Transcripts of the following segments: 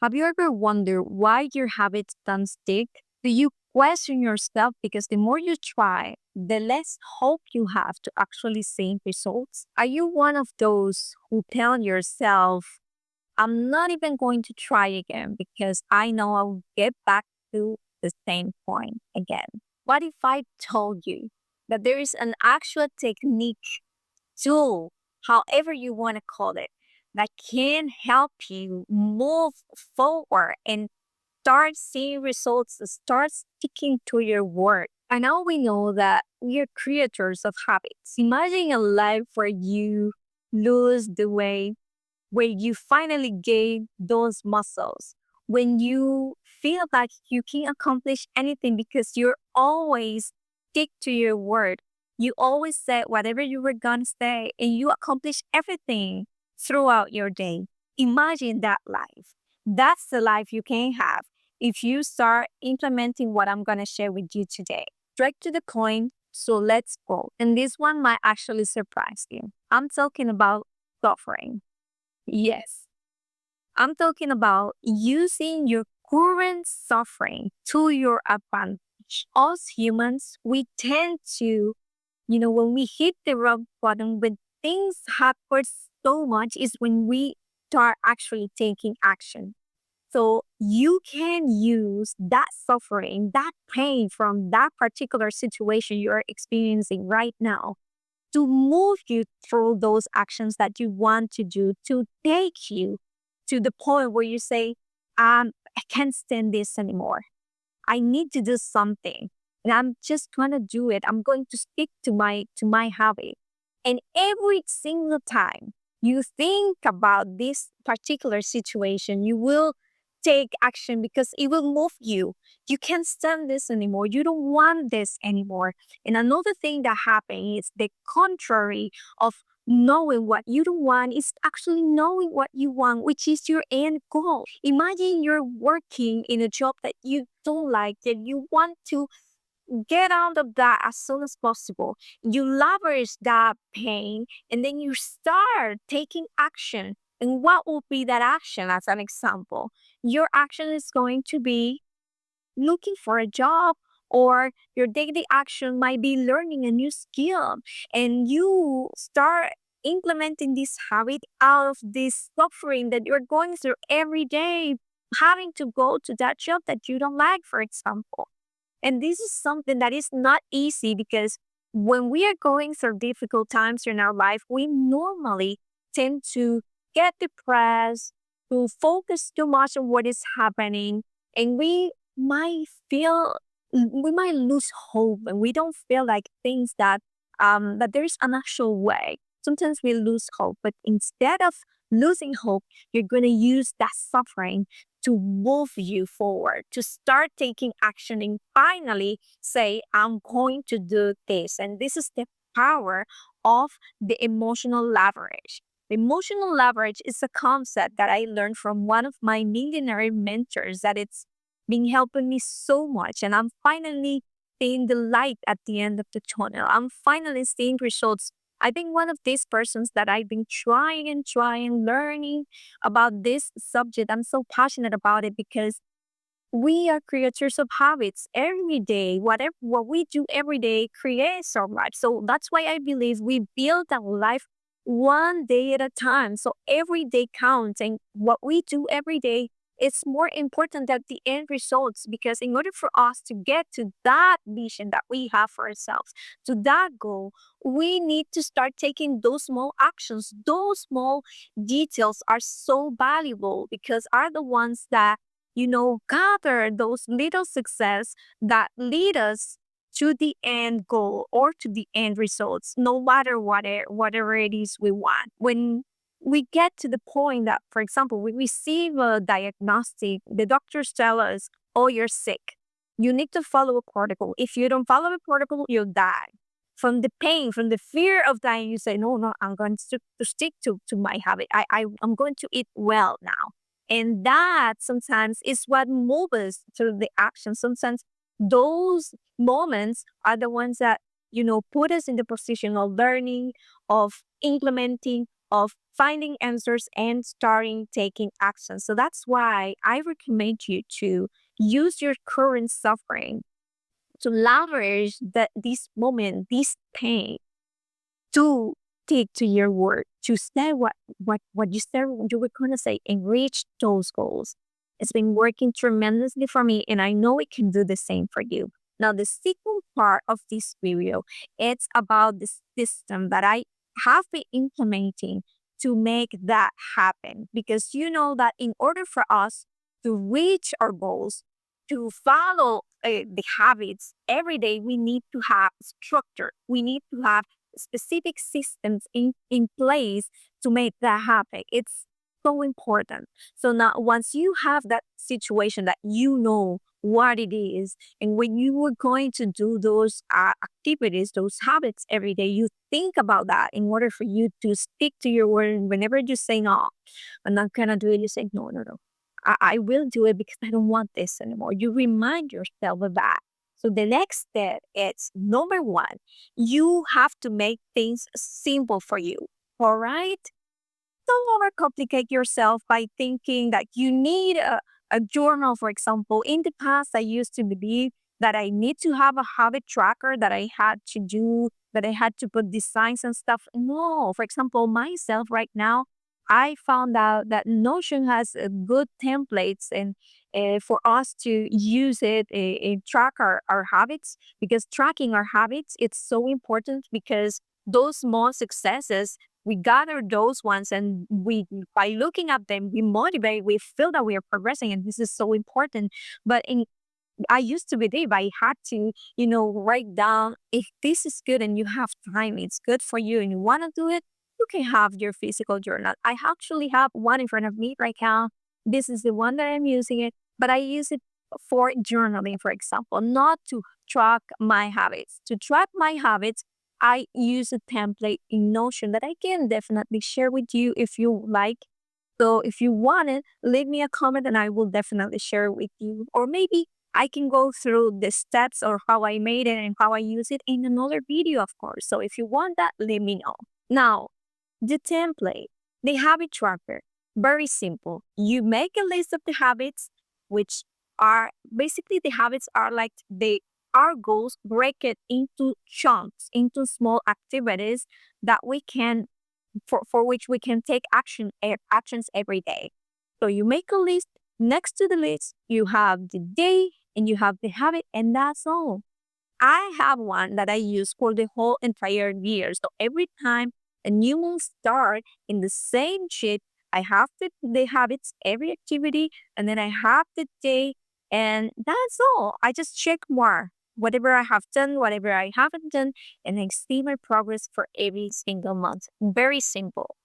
Have you ever wondered why your habits don't stick? Do you question yourself because the more you try, the less hope you have to actually see results? Are you one of those who tell yourself, I'm not even going to try again because I know I'll get back to the same point again? What if I told you that there is an actual technique, tool, however you want to call it, that can help you move forward and start seeing results, start sticking to your word? And now we know that we are creators of habits. Imagine a life where you lose the weight, where you finally gain those muscles, when you feel like you can accomplish anything because you're always stick to your word. You always said whatever you were gonna say and you accomplish everything throughout your day. Imagine that life. That's the life you can have if you start implementing what I'm gonna share with you today. Straight to the point, so let's go. And this one might actually surprise you. I'm talking about suffering. Yes, I'm talking about using your current suffering to your advantage. Us humans, we tend to, when we hit the rock bottom, when things happen so much, is when we start actually taking action. So you can use that suffering, that pain from that particular situation you're experiencing right now to move you through those actions that you want to do, to take you to the point where you say, I can't stand this anymore. I need to do something. And I'm just gonna do it. I'm going to stick to my habit. And every single time you think about this particular situation, you will take action because it will move you. You can't stand this anymore. You don't want this anymore. And another thing that happens is the contrary of knowing what you don't want is actually knowing what you want, which is your end goal. Imagine you're working in a job that you don't like, that you want to get out of that as soon as possible. You leverage that pain and then you start taking action. And what will be that action as an example? Your action is going to be looking for a job, or your daily action might be learning a new skill, and you start implementing this habit out of this suffering that you're going through every day, having to go to that job that you don't like, for example. And this is something that is not easy because when we are going through difficult times in our life, we normally tend to get depressed, to focus too much on what is happening, and might feel we might lose hope, and we don't feel like things that there is an actual way. Sometimes we lose hope, but instead of losing hope, you're going to use that suffering to move you forward, to start taking action and finally say, I'm going to do this. And this is the power of the emotional leverage. Emotional leverage is a concept that I learned from one of my millionaire mentors that it's been helping me so much. And I'm finally seeing the light at the end of the tunnel. I'm finally seeing results. I've been one of these persons that I've been trying and trying, learning about this subject. I'm so passionate about it because we are creators of habits every day. Whatever what we do every day creates our life. So that's why I believe we build our life one day at a time. So every day counts, and what we do every day is more important than the end results, because in order for us to get to that vision that we have for ourselves, to that goal, we need to start taking those small actions. Those small details are so valuable because are the ones that gather those little success that lead us to the end goal or to the end results, no matter whatever it is we want. When we get to the point that, for example, we receive a diagnostic, the doctors tell us, oh, you're sick. You need to follow a protocol. If you don't follow a protocol, you'll die. From the pain, from the fear of dying, you say, no, no, I'm going to stick to my habit. I'm going to eat well now. And that sometimes is what moves us through the action. Sometimes those moments are the ones that, put us in the position of learning, of implementing, of finding answers and starting taking action. So that's why I recommend you to use your current suffering to leverage this moment, this pain, to take to your work, to say what you said you were gonna say and reach those goals. It's been working tremendously for me, and I know it can do the same for you. Now, the second part of this video, it's about the system that I have been implementing to make that happen. Because you know that in order for us to reach our goals, to follow the habits every day, we need to have structure. We need to have specific systems in place to make that happen. It's so important. So now, once you have that situation that you know what it is, and when you were going to do those activities, those habits every day, you think about that in order for you to stick to your word. And whenever you say, no, I'm not going to do it, you say, no, no, no. I will do it because I don't want this anymore. You remind yourself of that. So the next step is number one, you have to make things simple for you. All right? Don't overcomplicate yourself by thinking that you need a journal, for example. In the past, I used to believe that I need to have a habit tracker that I had to do, that I had to put designs and stuff. No, for example, myself right now, I found out that Notion has good templates and for us to use it and track our habits, because tracking our habits, it's so important, because those small successes, we gather those ones, and we, by looking at them, we motivate, we feel that we are progressing, and this is so important. But in I used to believe I had to, write down, if this is good and you have time, it's good for you and you want to do it, you can have your physical journal. I actually have one in front of me right now. This is the one that I'm using it, but I use it for journaling, for example, not to track my habits. To track my habits, I use a template in Notion that I can definitely share with you if you like. So if you want it, leave me a comment and I will definitely share it with you. Or maybe I can go through the steps or how I made it and how I use it in another video, of course. So if you want that, let me know. Now, the template, the habit tracker, very simple. You make a list of the habits, which are basically, the habits are like our goals, break it into chunks, into small activities that we can, for which we can take actions every day. So you make a list. Next to the list, you have the day and you have the habit, and that's all. I have one that I use for the whole entire year. So every time a new month starts in the same sheet, I have the habits, every activity, and then I have the day, and that's all. I just check more whatever I have done, whatever I haven't done, and I see my progress for every single month. Very simple.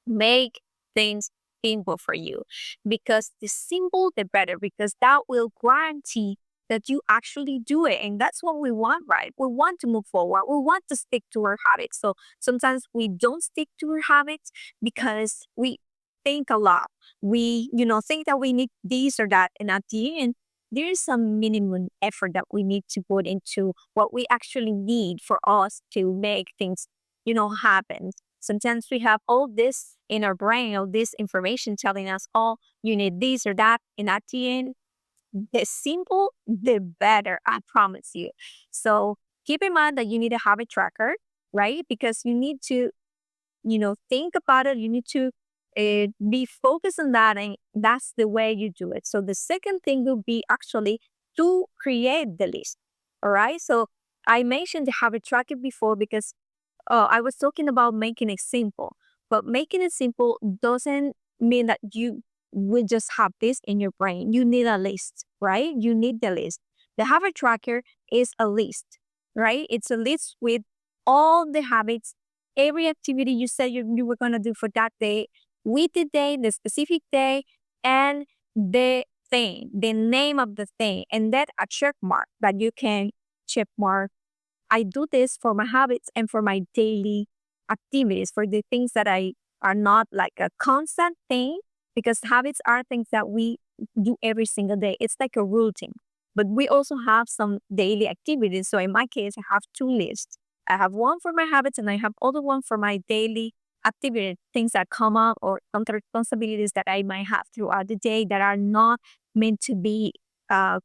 Make things simple for you, because the simple the better, because that will guarantee that you actually do it. And that's what we want, right? We want to move forward, we want to stick to our habits. So sometimes we don't stick to our habits because we think a lot. We think that we need this or that, and at the end there is some minimum effort that we need to put into what we actually need for us to make things happen. Sometimes we have all this in our brain, all this information telling us, oh, you need this or that. And at the end, the simple, the better, I promise you. So keep in mind that you need a habit tracker, right? Because you need to, think about it. You need to be focused on that. And that's the way you do it. So the second thing will be actually to create the list. All right. So I mentioned the habit tracker before because I was talking about making it simple, but making it simple doesn't mean that you will just have this in your brain. You need a list, right? You need the list. The habit tracker is a list, right? It's a list with all the habits, every activity you said you were going to do for that day, with the day, the specific day, and the thing, the name of the thing, and then a check mark that you can check mark. I do this for my habits and for my daily activities, for the things that I are not like a constant thing, because habits are things that we do every single day. It's like a routine. But we also have some daily activities. So in my case, I have two lists. I have one for my habits and I have other one for my daily activities, things that come up, or some responsibilities that I might have throughout the day that are not meant to be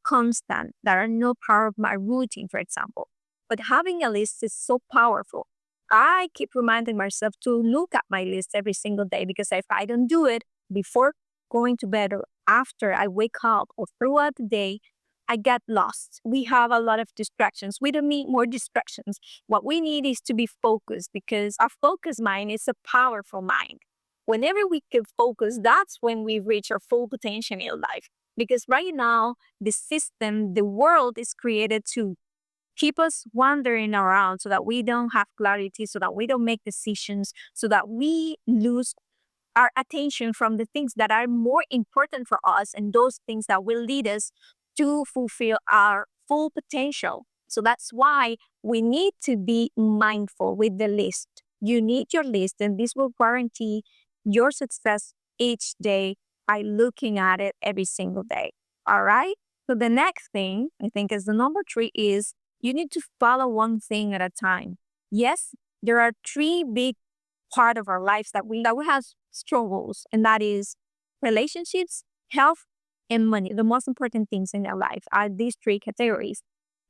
constant, that are not part of my routine, for example. But having a list is so powerful. I keep reminding myself to look at my list every single day, because if I don't do it before going to bed or after I wake up or throughout the day, I get lost. We have a lot of distractions. We don't need more distractions. What we need is to be focused, because our focused mind is a powerful mind. Whenever we can focus, that's when we reach our full potential in life. Because right now, the system, the world is created to keep us wandering around so that we don't have clarity, so that we don't make decisions, so that we lose our attention from the things that are more important for us and those things that will lead us to fulfill our full potential. So that's why we need to be mindful with the list. You need your list, and this will guarantee your success each day by looking at it every single day. All right. So the next thing I think is the number three is you need to follow one thing at a time. Yes, there are three big part of our lives that we have struggles, and that is relationships, health, and money. The most important things in our life are these three categories.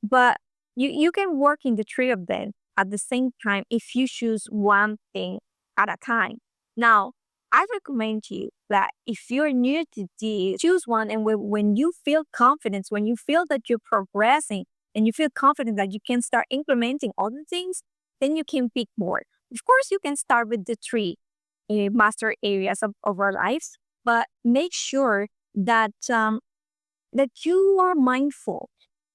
But you can work in the three of them at the same time if you choose one thing at a time. Now, I recommend to you that if you're new to this, choose one, and when you feel confidence, when you feel that you're progressing and you feel confident that you can start implementing other things, then you can pick more. Of course, you can start with the three master areas of our lives, but make sure that that you are mindful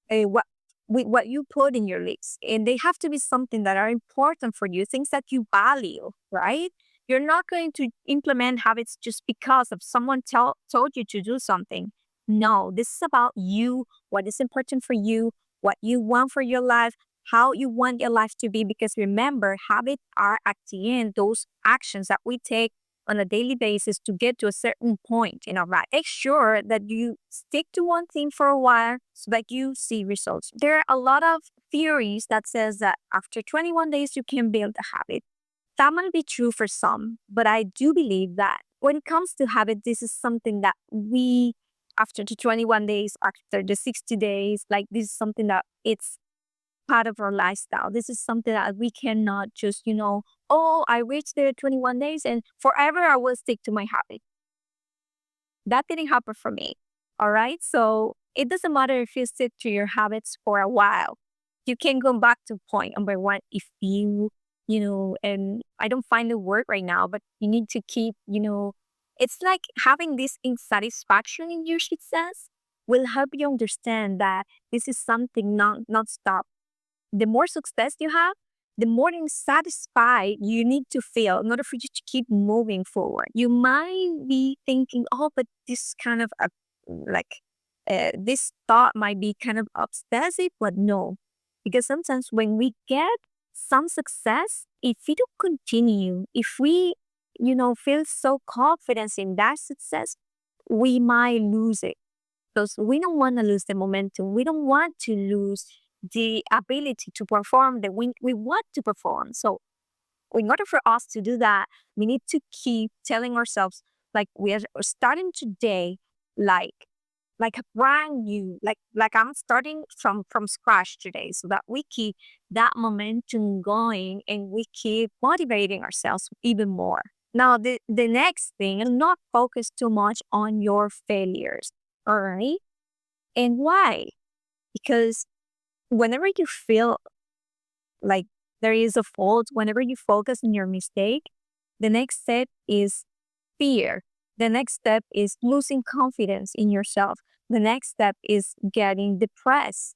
what with what you put in your list, and they have to be something that are important for you, things that you value, right? You're not going to implement habits just because of someone told you to do something. No, this is about you, what is important for you, what you want for your life, how you want your life to be. Because remember, habits are at the end those actions that we take on a daily basis to get to a certain point in our life. Make sure that you stick to one thing for a while so that you see results. There are a lot of theories that says that after 21 days you can build a habit. That might be true for some, but I do believe that when it comes to habit, this is something that we, after the 21 days, after the 60 days, like this is something that it's part of our lifestyle. This is something that we cannot just, oh, I reached the 21 days and forever I will stick to my habit. That didn't happen for me. All right. So it doesn't matter if you stick to your habits for a while. You can go back to point number one if and I don't find the word right now, but you need to keep, it's like having this insatisfaction in your success will help you understand that this is something not stop. The more success you have, the more satisfied you need to feel in order for you to keep moving forward. You might be thinking, oh, but this kind of like this thought might be kind of obsessive, but no, because sometimes when we get some success, if we don't continue, if we, feel so confident in that success, we might lose it. Because we don't want to lose the momentum. We don't want to lose the ability to perform that we want to perform. So in order for us to do that, we need to keep telling ourselves like we are starting today, like like a brand new, like I'm starting from scratch today, so that we keep that momentum going and we keep motivating ourselves even more. Now the next thing is not focus too much on your failures. All right. And why? Because whenever you feel like there is a fault, whenever you focus on your mistake, the next step is fear. The next step is losing confidence in yourself. The next step is getting depressed.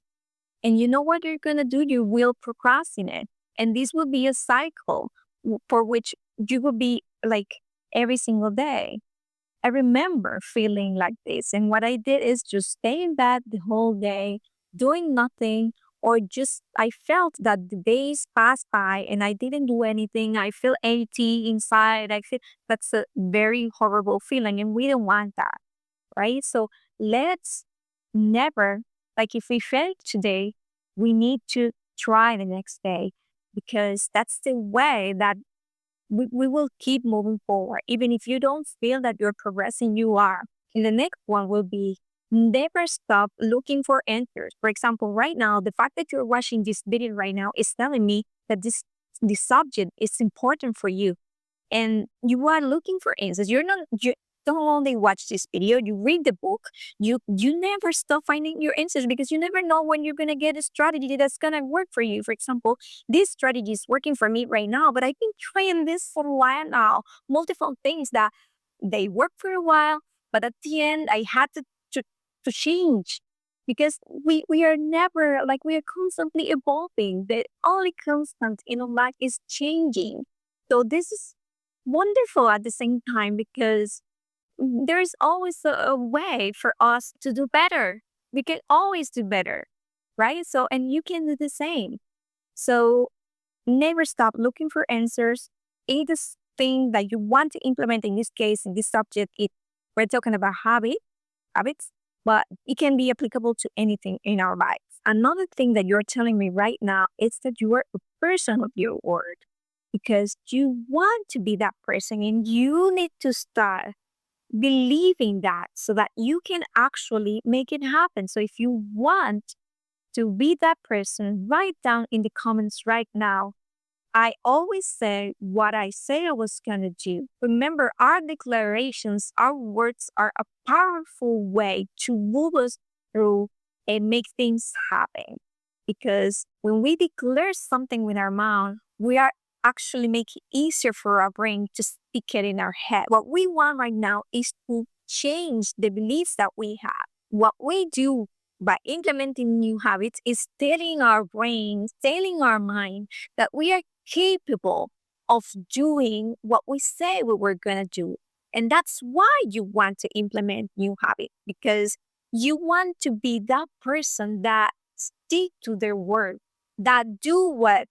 And you know what you're going to do? You will procrastinate. And this will be a cycle for which you will be like every single day. I remember feeling like this. And what I did is just stay in bed the whole day, doing nothing, or just I felt that the days passed by and I didn't do anything. I feel empty inside. I feel that's a very horrible feeling, and we don't want that, right? So let's never, like, if we fail today, we need to try the next day, because that's the way that we will keep moving forward. Even if you don't feel that you're progressing, you are. And the next one will be never stop looking for answers. For example, right now, the fact that you're watching this video right now is telling me that this subject is important for you and you are looking for answers. You don't only watch this video, you read the book, you never stop finding your answers because you never know when you're gonna get a strategy that's gonna work for you. For example, this strategy is working for me right now, but I've been trying this for a while now. Multiple things that they work for a while, but at the end I had to, to change because we are never like we are constantly evolving. The only constant in our life is changing. So this is wonderful at the same time because there's always a way for us to do better. We can always do better, right? So, and you can do the same. So, never stop looking for answers. It is thing that you want to implement in this case, in this subject, we're talking about habits, but it can be applicable to anything in our lives. Another thing that you're telling me right now is that you are a person of your word because you want to be that person and you need to start believing that so that you can actually make it happen. So if you want to be that person, write down in the comments right now. I always say what I say I was going to do. Remember, our declarations, our words are a powerful way to move us through and make things happen. Because when we declare something with our mouth, we are actually making it easier for our brain to speak it in our head. What we want right now is to change the beliefs that we have. What we do by implementing new habits is telling our brain, telling our mind that we are capable of doing what we say we were going to do. And that's why you want to implement new habits because you want to be that person that stick to their word, that do what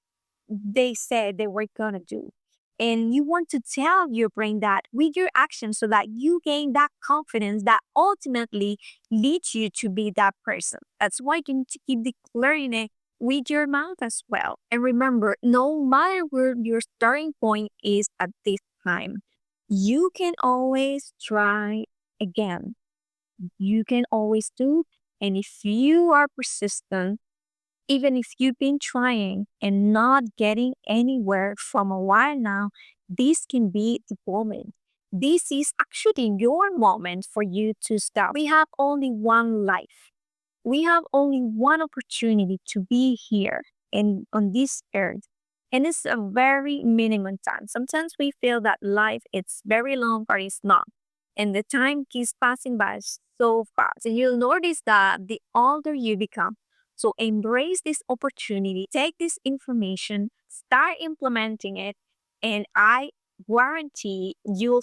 they said they were going to do. And you want to tell your brain that with your actions so that you gain that confidence that ultimately leads you to be that person. That's why you need to keep declaring it with your mouth as well. And remember, no matter where your starting point is at this time, you can always try again. You can always do. And if you are persistent, even if you've been trying and not getting anywhere from a while now, this can be the moment. This is actually your moment for you to start. We have only one life. We have only one opportunity to be here and on this earth. And it's a very minimum time. Sometimes we feel that life is very long, but it's not. And the time keeps passing by so fast. And you'll notice that the older you become, so embrace this opportunity, take this information, start implementing it, and I guarantee you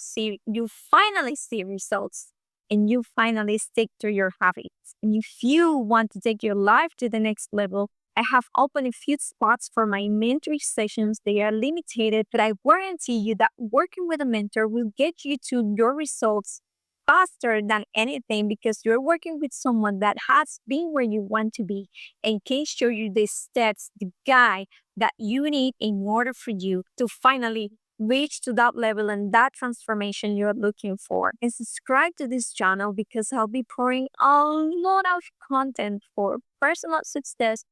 finally see results and you finally stick to your habits. And if you want to take your life to the next level, I have opened a few spots for my mentoring sessions. They are limited, but I guarantee you that working with a mentor will get you to your results faster than anything because you're working with someone that has been where you want to be and can show you the steps, the guide that you need in order for you to finally reach to that level and that transformation you're looking for. And subscribe to this channel because I'll be pouring a lot of content for personal success,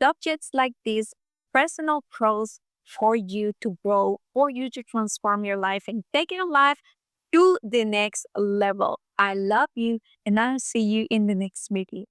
subjects like this, personal growth for you to grow, for you to transform your life and take your life to the next level. I love you and I'll see you in the next video.